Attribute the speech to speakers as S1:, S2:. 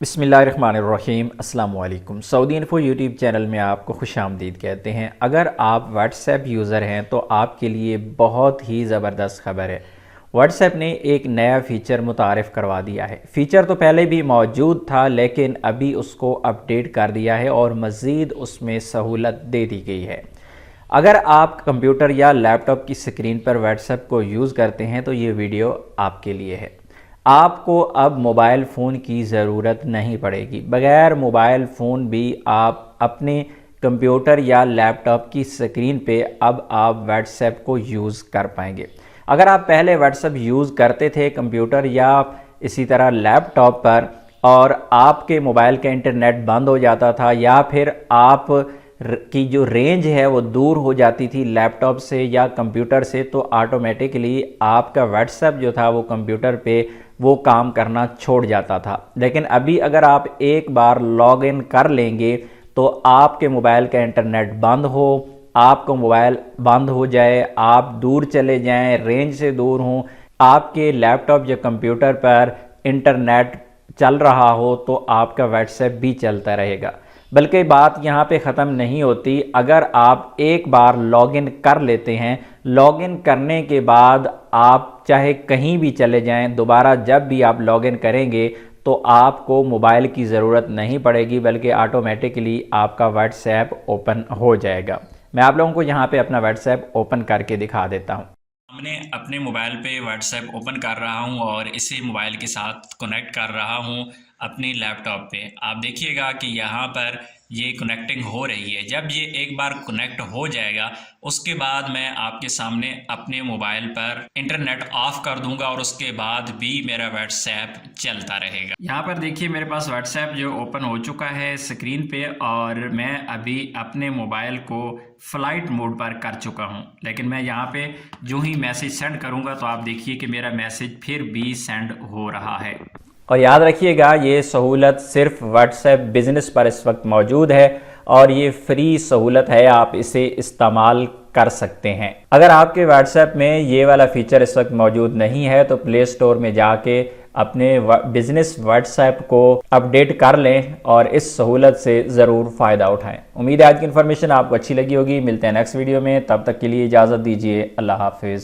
S1: बिस्मिल्लाहिर्रहमानिर्रहीम अस्सलाम वालेकुम। सऊदी इन्फो यूट्यूब चैनल में आपको खुशामदीद कहते हैं। अगर आप व्हाट्सएप यूज़र हैं तो आपके लिए बहुत ही ज़बरदस्त खबर है। व्हाट्सएप ने एक नया फ़ीचर मुतारिफ़ करवा दिया है। फ़ीचर तो पहले भी मौजूद था लेकिन अभी उसको अपडेट कर दिया है और मज़ीद उसमें सहूलत दे दी गई है। अगर आप कंप्यूटर या लैपटॉप की स्क्रीन पर व्हाट्सएप को यूज़ करते हैं तो ये वीडियो आपके लिए है। आपको अब मोबाइल फ़ोन की ज़रूरत नहीं पड़ेगी। बग़ैर मोबाइल फ़ोन भी आप अपने कंप्यूटर या लैपटॉप की स्क्रीन पे अब आप व्हाट्सएप को यूज़ कर पाएंगे। अगर आप पहले व्हाट्सएप यूज़ करते थे कंप्यूटर या इसी तरह लैपटॉप पर और आपके मोबाइल का इंटरनेट बंद हो जाता था या फिर आप की जो रेंज है वो दूर हो जाती थी लैपटॉप से या कंप्यूटर से, तो ऑटोमेटिकली आपका व्हाट्सएप जो था वो कंप्यूटर पे वो काम करना छोड़ जाता था। लेकिन अभी अगर आप एक बार लॉग इन कर लेंगे तो आपके मोबाइल का इंटरनेट बंद हो, आपका मोबाइल बंद हो जाए, आप दूर चले जाएं, रेंज से दूर हों, आपके लैपटॉप या कंप्यूटर पर इंटरनेट चल रहा हो तो आपका व्हाट्सएप भी चलता रहेगा। बल्कि बात यहाँ पे ख़त्म नहीं होती। अगर आप एक बार लॉगिन कर लेते हैं, लॉगिन करने के बाद आप चाहे कहीं भी चले जाएं, दोबारा जब भी आप लॉगिन करेंगे तो आपको मोबाइल की ज़रूरत नहीं पड़ेगी बल्कि ऑटोमेटिकली आपका व्हाट्सएप ओपन हो जाएगा। मैं आप लोगों को यहाँ पे अपना व्हाट्सएप ओपन करके दिखा देता हूँ।
S2: हमने अपने मोबाइल पे व्हाट्सएप ओपन कर रहा हूँ और इसी मोबाइल के साथ कनेक्ट कर रहा हूँ अपनी लैपटॉप पे। आप देखिएगा कि यहाँ पर ये कनेक्टिंग हो रही है। जब ये एक बार कनेक्ट हो जाएगा उसके बाद मैं आपके सामने अपने मोबाइल पर इंटरनेट ऑफ कर दूंगा और उसके बाद भी मेरा व्हाट्सएप चलता रहेगा। यहाँ पर देखिए मेरे पास व्हाट्सएप जो ओपन हो चुका है स्क्रीन पे और मैं अभी अपने मोबाइल को फ्लाइट मोड पर कर चुका हूँ। लेकिन मैं यहाँ पे जो ही मैसेज सेंड करूँगा तो आप देखिए कि मेरा मैसेज फिर भी सेंड हो रहा है।
S1: और याद रखिएगा ये सहूलत सिर्फ व्हाट्सएप बिज़नेस पर इस वक्त मौजूद है और ये फ्री सहूलत है, आप इसे इस्तेमाल कर सकते हैं। अगर आपके व्हाट्सएप में ये वाला फ़ीचर इस वक्त मौजूद नहीं है तो प्ले स्टोर में जाके अपने बिज़नेस व्हाट्सएप को अपडेट कर लें और इस सहूलत से ज़रूर फ़ायदा उठाएं। उम्मीद है आज की इन्फॉर्मेशन आपको अच्छी लगी होगी। मिलते हैं नेक्स्ट वीडियो में, तब तक के लिए इजाज़त दीजिए। अल्लाह हाफिज़।